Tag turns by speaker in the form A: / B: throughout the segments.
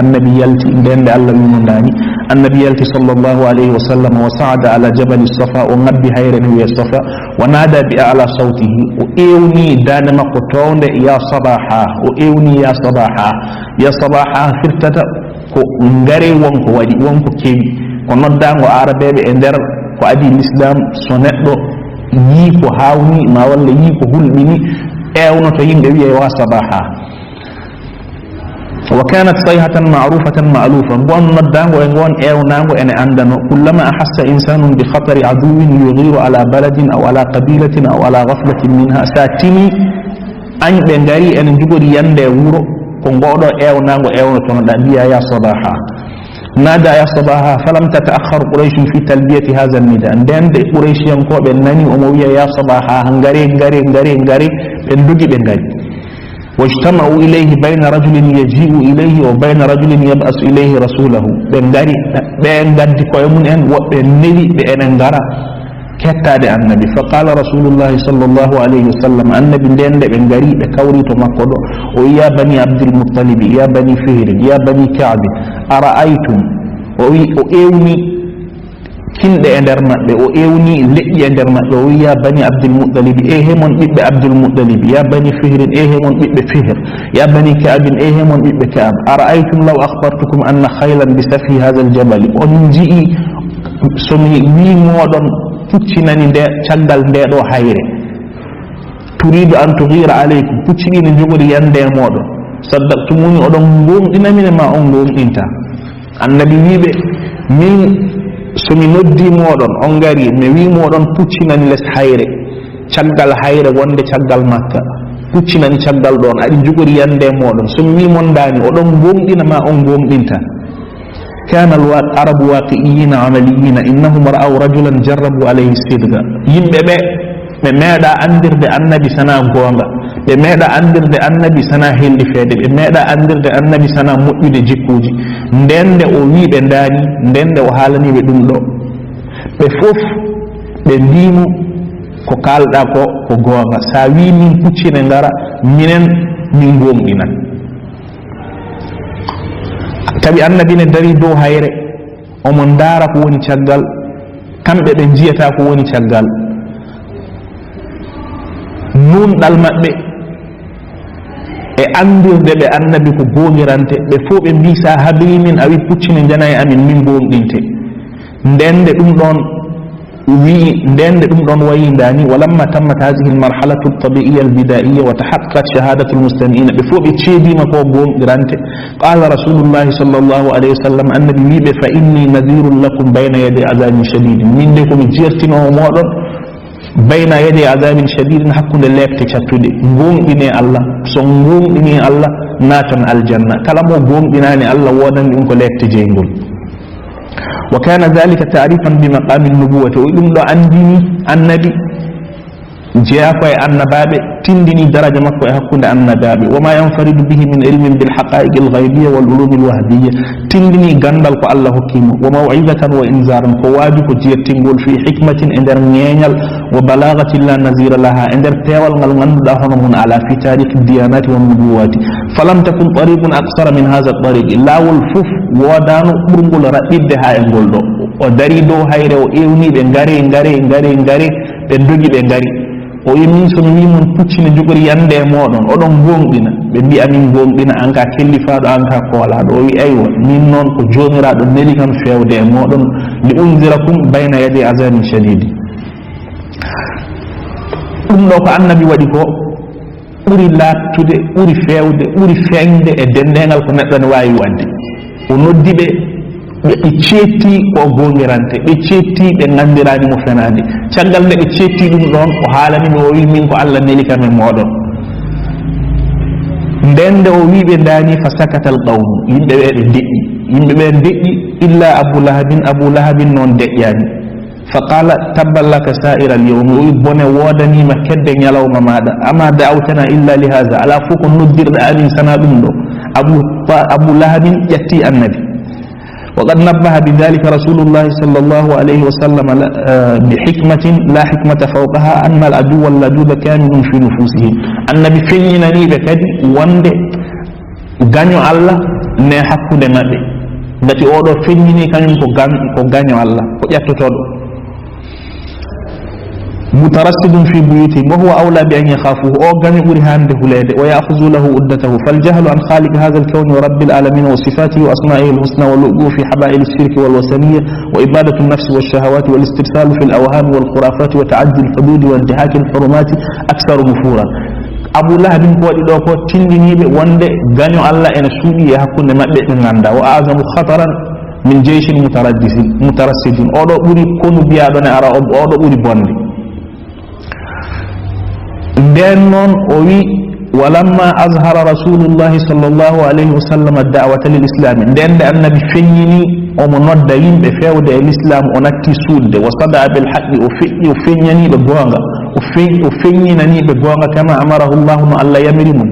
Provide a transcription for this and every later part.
A: النبي يلتي بين الله من داني النبي يلتي صلى الله عليه وسلم وصعد على جبل الصفا ونبي هيرن ويا الصفا ونادى بأعلى صوته وإيوني دان مقطون يا صباحا وإيوني يا صباحا يا صباحا فرتتا ngare wonko wadi wonko kewi ko noddango arabeɓe e nder ko adi l'islam so neɗɗo yi ko hawni ma walla yi ko hulɓini ewno to yimɓe wiye wa sabaha wa kanat sayhatan ma'rufatan ma'lufan gon noddango e gon ewnango ene andano kullama ahassa insanun bi khatari aduwin yughiru ala baladin aw ala qabilatin aw ala ghaflatin minha satini añɓe ngari ene jogori yande wuro ko ngoɗo ewnango ewno tono ɗa mbiya ya sabaha nada ya sabaha falam tataakhar quraish fi talbiyati hadha an-nida ndende quraishiyan ko be nani o mo wiya ya sabaha ngare be dogi be ngari wajtama'u ilayhi bayna rajulin yaji'u ilayhi wa bayna rajulin yab'asu ilayhi rasulahu be ngari be gaddi koye mun en wobbe newi be enen ngara kettade annabi fa qala rasulullah sallallahu alayhi wasallam annabi ndende be ngari be kawri to makko do o ya bani abdul muttalib ya bani fihr ya bani ka'b ara'aytum o ewni kinde e nder mabbe o ewni leƴƴi e nder mabbe o ya bani abdul muttalib e hemon bibbe abdul muttalib ya bani fihr e hemon bibbe fihr ya bani ka'b e hemon bibbe ka'b ara'aytum law akhbartukum anna khaylan bi safi hadha al jabal on ji'i somi wi modon puccinani nde caggal ndeɗo hayre turidu an tughira alaykum puccini ne jogori yande e moɗon saddaqtumuni oɗon gomɗinamine ma on gomɗinta annabi wiɓe min somi noddi moɗon on gari mi wi moɗon puccinani less hayre caggal hayre wonde caggal makka puccinani caggal ɗon aɗi jogori yande e moɗon somi wi mon dani oɗon gomɗina ma on gomɗinta كان العرب واقعيين عمليين إنهم رأوا رجلا جربوا عليه الصدق يمبه بماذا أندر ده النبي سنا غونغا بماذا أندر ده النبي سنا هيل فيد بماذا أندر ده النبي سنا مؤيد جيكوجي ندن ده أوي بنداني ندن ده وحالني بدون لو بفوف بنديمو ko kalda ko gonga sa wi min puccine ngara minen min gomɗina tawi annabi ne dari dow hayre omo ndaara ko woni caggal kamɓe ɓe jiyata ko woni caggal nunɗal maɓɓe e andirde ɓe annabi ko gomirante ɓe fof ɓe mbi sa habri min a wi puccine jana e amin min gomɗinte ndende ɗum ɗon وينداني ولما تمت هذه المرحلة الطبيعية البدائية وتحققت شهادة المستمعين بفوق تشيدي ما قوم جرانته قال رسول الله صلى الله عليه وسلم النبي فإني نذير لكم بين يدي عذاب شديد من لكم جيرتين ومؤمن بين يدي عذاب شديد حق لله تشتدي قوم بني الله سنقوم بني الله ناتن الجنة كلامه قوم بني الله ودن ينكو لك تجينقل وكان ذلك تعريفا بمقام النبوة وإذن له عندني النبي جاء النبابة تندني درجة مكوى يحكون النبابة وما ينفرد به من علم بالحقائق الغيبية والعلوم الوهبية تندني غندل الله كيمو وموعظة وإنذارا فواجب جيرتنقول في حكمة عندر نينيال وبلاغة لا نظير لها عندر تيوال غلغن على في تاريخ الديانات والنبوات فلم تكن طريق أقصر من هذا الطريق لا والفف ودانو برنقل رأيدها ينقل دو ودري دو هيرو إيوني بنغاري بندوجي بنغاري o yimi so mi mon puccine jogori yande e moɗon oɗon gonɗina ɓe mbi amin gonɗina an ka kellifaɗo an ka koolaɗo o wi aywa min noon ko jomiraɗo neli kam fewde e moɗon li unzirakum bayna yadi azabin shadidi ɗum ɗo ko annabi waɗi ko ɓuri lattude ɓuri fewde ɓuri feŋde e dendegal ko neɗɗo ne wawi wadde o noddi ɓe ɓe ceetti ko gongirante ɓe ceetti ɓe gandirani mo fenade caggal nde ɓe ceetti ɗum ɗon o haalanimi o wi min ko allah neli kam e moɗon ndende o wi ɓe dani fa sakata al qawm yimɓe ɓe ɓe deƴƴi yimɓe ɓe deƴƴi illa abou lahabin noon deƴƴani fa qala tabban laka sa'ira al yawm o wi bone wodanima kedde ñalawma maɗa ama da'awtana illa li hada ala fof ko noddirɗa amin sana ɗum ɗo abou lahabin ƴatti annabi وقد نبه بذلك رسول الله صلى الله عليه وسلم بحكمة لا حكمة فوقها أن العدو اللدود كامن في نفوسهم النبي فينني بكدي وند غنيو الله ne hakkunde maɓɓe ngati oɗo feññini kañum ko gaño Allah ko ƴattotoɗo مترصد في بيوته وهو أولى بأن يخافوه أو جميع برهان هلاد ويأخذوا له أدته فالجهل عن خالق هذا الكون ورب العالمين وصفاته وأسمائه الحسنى واللؤلؤ في حبائل الشرك والوثنية وإبادة النفس والشهوات والاسترسال في الأوهام والخرافات وتعدي الحدود وانتهاك الحرمات أكثر نفورا أبو لهب قال إذا كنت تندني بوند غني الله أن سوري يحكون ما بيننا وأعظم خطرا من جيش مترصد أو أولي كونوا بيادنا أرى أو أولي بوند دينون أوي ولما أظهر رسول الله صلى الله عليه وسلم الدعوة للإسلام دين النبي فيني ومنود يم بفاود الإسلام ونكي سود وصدع بالحق وفيني ببوانغا وفيني ببوانغا كما أمره الله ألا يمرمون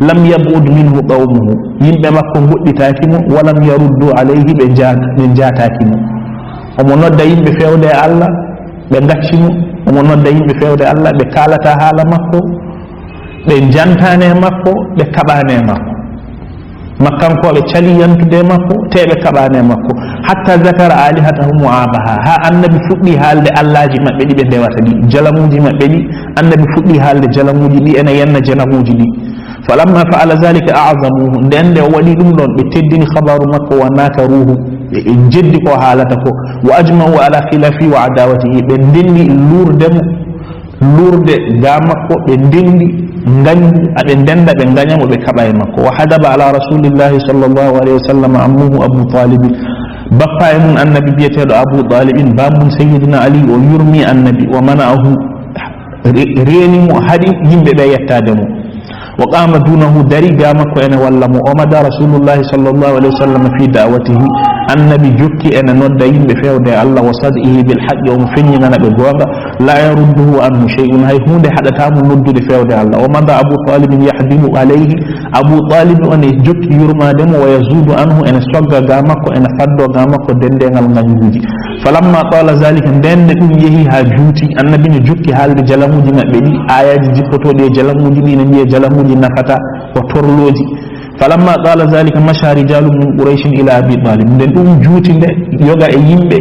A: لم يبعد منه قومه يم بمكم بؤد تاكمه ولم يردوا عليه من جا تاكمه ومنود يم بفاود الله بندكشمه omo nodda yimɓe fewde Allah ɓe kalata haala makko ɓe jantane e makko ɓe kaɓane e makko makkankoɓe cali yantude makko te ɓe kaɓane e makko hatta zakara alihatahum wa abaha ha annabi fuɗɗi haalde allaji maɓɓe ɗi ɓe ndewata ɗi jalamuji maɓɓe ɗi annabi fuɗɗi haalde jalamuji ɗi ene yenna janamuji ɗi falamma faala zalika azamuhu nden nde o waɗi ɗum ɗon ɓe teddini habaru makko wa nakaruhu ɓe jeddi ko haalata ko wa ajmau ala khilafi wa adawatihi ɓe ndendi lurde ga makko ɓe ndendi gañu aɓe ndenda ɓe gañamo ɓe kaɓa e makko wa hadaba ala rasulillahi sallllahu alayhi wa sallam ammuhu abou talibin bappa e mum annabi biyeteɗo abou talibin bamum sayidina ali o yurmi annabi wa mana'ahu renimo haɗi yimɓe ɓe yettade mo وقام دونه دري قامك أنا ولم ومدى رسول الله صلى الله عليه وسلم في دعوته النبي جكي أنا ندين بفعل الله وصدقه بالحق ومفنين أنا بجوابه لا يرده عنه شيء هاي هون حتى تام ند بفعل الله ومدى أبو طالب يحدم عليه أبو طالب أن جكي يرمى دم ويزود عنه أن سوق قامك وأنا فد قامك ودندن المنجودي فلما طال ذلك دند يهي هاجوتي النبي جكي هال جلمودي مبني آيات جبتو دي جلمودي نبي جلمودي نفتا وترلوجي فلما قال ذلك مشى رجال من قريش الى ابي طالب nden dum juutinde yoga e yimbe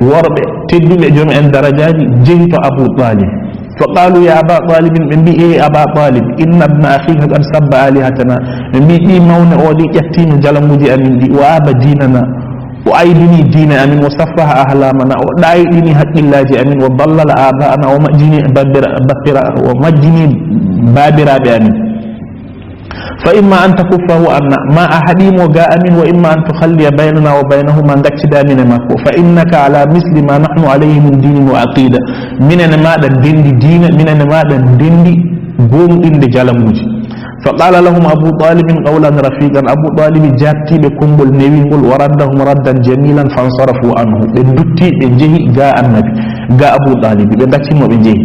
A: worbe tedduɓe joom en darajaji jehi to abou talib فقالوا يا أبا طالب من بي إيه أبا طالب إن ابن أخيك قد سب آلهتنا من بي إيه مون أولي يتين جلمودي أمين دي وآب ديننا وأيدني دين أمين وصفح أهلامنا ودايدني حق الله أمين وضلل آباءنا ومجني بابرا بأمين فإما أن تكفه أن ما أحدهم وجاء من وإما أن تخلي بيننا وبينهما نكتدا من مكو فإنك على مثل ما نحن عليه من دين وعقيدة من ما دين من ما دين قوم إن جلموجي فقال لهم أبو طالب قولا رفيقا أبو طالب جاتي بكمبل نبيل وردهم ردا جميلا فانصرفوا عنه بالدتي بنجي جاء النبي جاء أبو طالب بنجي وبنجي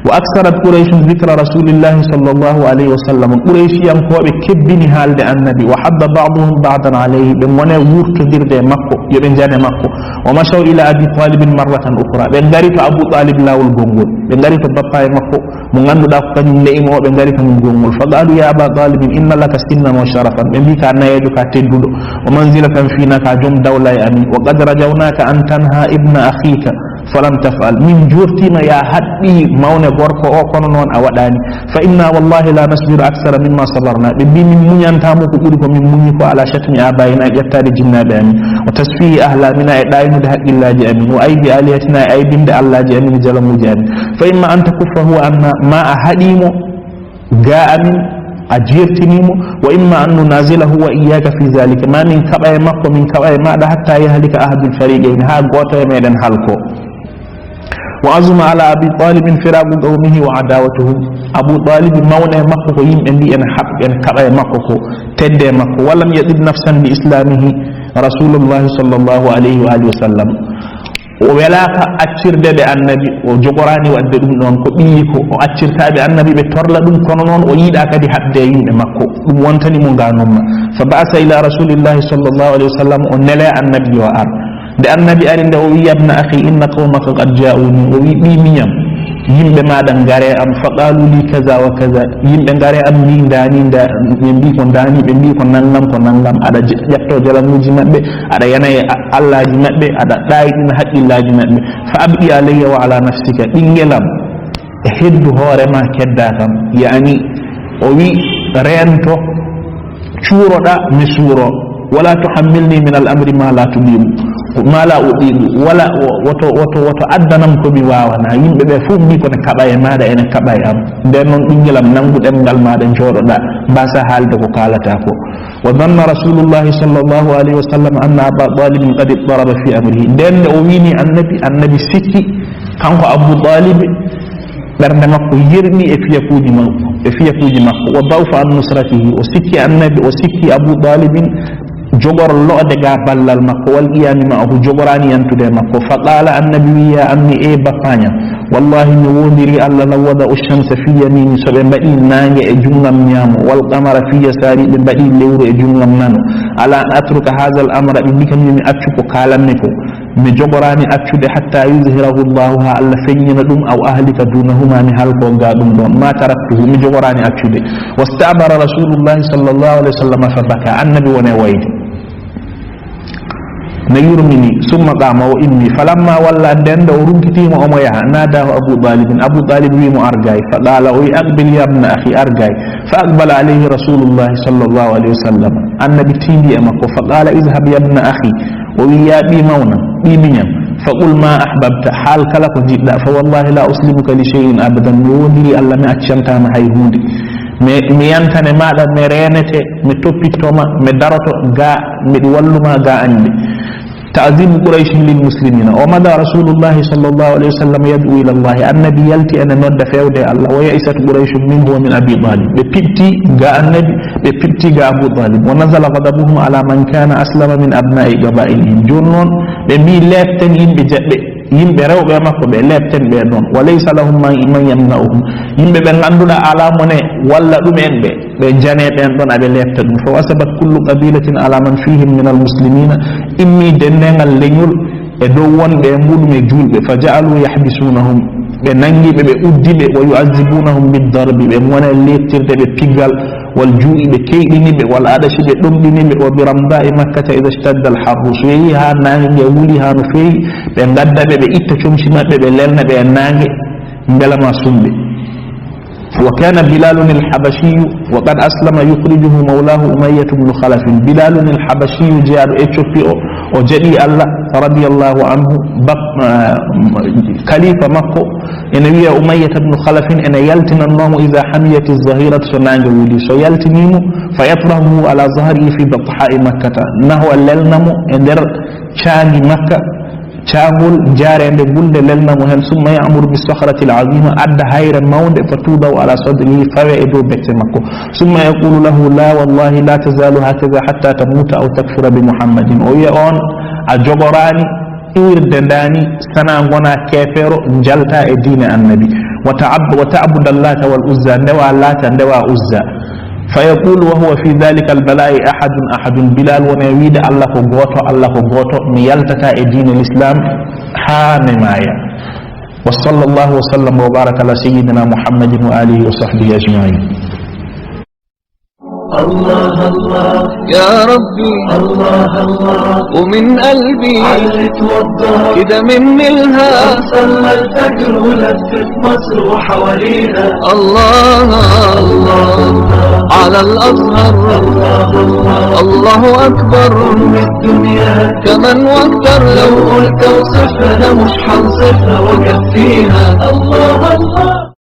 A: وأكثرت قريش ذكر رسول الله صلى الله عليه وسلم قريش ينقوا بكبني حال النبي وحب بعضهم بعضا عليه بمن ورت درد مكو يبنجان مكو ومشوا إلى أبي طالب مرة أخرى بنغرف أبو طالب لا والغنغول بنغرف بابا مكو من عنده دافن نيم وبنغرف من غنغول فقالوا يا أبا طالب إن لك سنا وشرفا بك أن يدك تدل ومنزلة فينا كجم دولة أمين وقد رجوناك أن تنهى ابن أخيك فلم تفعل من جورتنا يا حدي مون غوركو او كونون اوداني فإنا والله لا نصبر أكثر مما صبرنا بي من من ينتامو كودو من مني ko ala shatmi abayina yettade jinnabe amin wa tasfihi ahlamina e daynude haqqillaji amin wa aybi aliyatina e aybinde allaji amin jalamuji amin fa imma an takuffahu anna ma ahadimo ga amin أجيرتنيمو وإما أن ننازله وإياك في ذلك ما من كبأي مكو من كبأي ما حتى يهلك أحد الفريقين ها قوة ميدان حلقو وعزم على أبي طالب فراق قومه وعداوتهم أبو طالب مونة مكو يم أن أن حق أن كبأي مكو تد مكو ولم يدد نفسا بإسلامه رسول الله صلى الله عليه وآله وسلم وولاك أتشرد بالنبي وجبراني وأددهم نون كبيكو وأتشرد بالنبي بتورلا دون كونون ويدا كدي حدين مكو وانتني مغانوم فبعث إلى رسول الله صلى الله عليه وسلم ونلا النبي وأر النبي أرند ويا ابن أخي إن قومك قد جاءوني وبي ميم yimɓe maɗa ngare am faqalu li kaza wa kaza yimɓe ngare am ni dani ɓe mbi ko dani ɓe mbi ko nangam aɗa ƴetto jalamuji maɓɓe aɗa yanayi allaji maɓɓe aɗa ɗayiɗina haqqillaji maɓɓe fa abqi alayya wa ala nafsika ɓinguelam e heddu hoorema kedda kam yani o wi rento cuuroɗa mi suuro wala tuhammilni min al amri ma la tudimu ma la udiɗu wala woto addanam komi wawana yimɓeɓe fof mbi kone kaɓa e maɗa ene kaɓa e am nden noon ɓinguelam nangu ɗemgal maɗa jooɗoɗa mbasa haalde ko kalata ko wa danna rasulullahi sallllahu alayhi wa sallam anna aba talibin qad iddaraba fi amrihi nden nde o wini annabi sikki kanko abou talibe ɓernde makko yerni e fiyakuji makko wa dawfa an nusratihi o sikki annabi o sikki abou talibin jogor lo'de ga ballal makko wal qiyami ma'ahu jogorani yantude makko fa qala annabi wi ya ammi e bafaña wallahi mi wondiri allah law wada ushamsa fi yamini so ɓe mbaɗi nangue e junggam ñaamo wal qamara fi yasari ɓe mbaɗi lewru e junggam nano ala an atruka hadha al amra ɓe mbi kañum mi accu ko kalanmi ko mi jogorani accude hatta yuzhirahu llahu ha allah feññina ɗum aw ahlika dunahuma mi halko ga ɗum ɗon ma taraktuhu mi jogorani accude wastabara rasulullahi sallllahu alih wa sallam fa baka annabi wone wayde ne yurmini summa qama o inni falamma walla ndende o runkitima omo yaha nadahu abou talibin abou talib wimo argay fa qala o wi aqbil yabna akhi argay fa aqbala alayhi rasulullahi sallllahu alayhi wa sallam annabi tindi e makko fa qala idhab yabna akhi o wi ya ɓi mawna ɓi miñam fa qul ma ahbabta haal kala ko jiɗɗa fa wallahi la uslimuka li cheyin abadan mi wondiri allah mi accantama hay hunde mi yantane maɗa mi renete mi toppittoma mi daroto ga miɗi walluma ga ande تعظيم قريش للمسلمين ومدى رسول الله صلى الله عليه وسلم يدعو إلى الله النبي يلتي أن نود فيود الله ويئست قريش منه ومن أبي طالب ببتي جاء النبي ببتي جاء أبو طالب ونزل غضبهم على من كان أسلم من أبناء قبائلهم جنون بمي لفتن yimɓe rewɓe makko ɓe lebten ɓe ɗon wa laysa lahum man yamna'uhum yimɓe ɓe ganduɗa ala mone walla ɗumen ɓe jane ɓen ɗon aɓe lebta ɗum fa wasabat kullu qabilatin ala man fihim min almuslimina immi dendegal leñol e dow wonɓe e muɗum e julɓe fa ja'alu yahbisunahum ɓe nangiɓe ɓe uddiɓe wa yu'azzibunahum biddarbi ɓe wona lettirde ɓe piggal wal juu'i ɓe keyɗiniɓe wal adaci ɓe ɗomɗiniɓe wa bi ramda'i makkata ida stadda al harru so yeehi ha nangue wuuli ha no feewi ɓe gaddaɓe ɓe itta comci maɓɓe ɓe lelna ɓe e nangue belama sumɓe وكان بلال الحبشي وقد أسلم يخرجه مولاه أمية بن خلف بلال الحبشي جاء إثيوبي وجدي الله رضي الله عنه خليفة مكة إن ويا أمية بن خلف إن يلتن النوم إذا حميت الظهيرة سنانج ولي سيلتنيم فيطرحه على ظهره في بطحاء مكة نهو الليلنم إندر شاني مكة caagol jaarende bulde lelnamo hen summa ya'muru bis-sakhrati al-'azima adda hayre mawde fatudaw ala sadrihi fawe e dow becce makko summa yaqulu lahu la wallahi la tazalu hakaza hatta tamuta aw takfura bi muhammadin o wiya on a jogorani iwirde ndani sana gona kefero jalta e diine annabi wa ta'budu allata wal uzza ndewa lata ndewa uzza فيقول وهو في ذلك البلاء أحد بلال ونويد الله غوتو ميالتتا دين الإسلام حانمايا وصلى الله وسلم وبارك على سيدنا محمد وآله وصحبه أجمعين
B: الله الله يا ربي الله الله ومن قلبي علت وضح كده من ملها صلى الفجر ولفت مصر وحوالينا الله الله على الأزهر الله الله الله أكبر من الدنيا كمن واكتر لو قلت وصفنا مش حنصفها وكفيها الله الله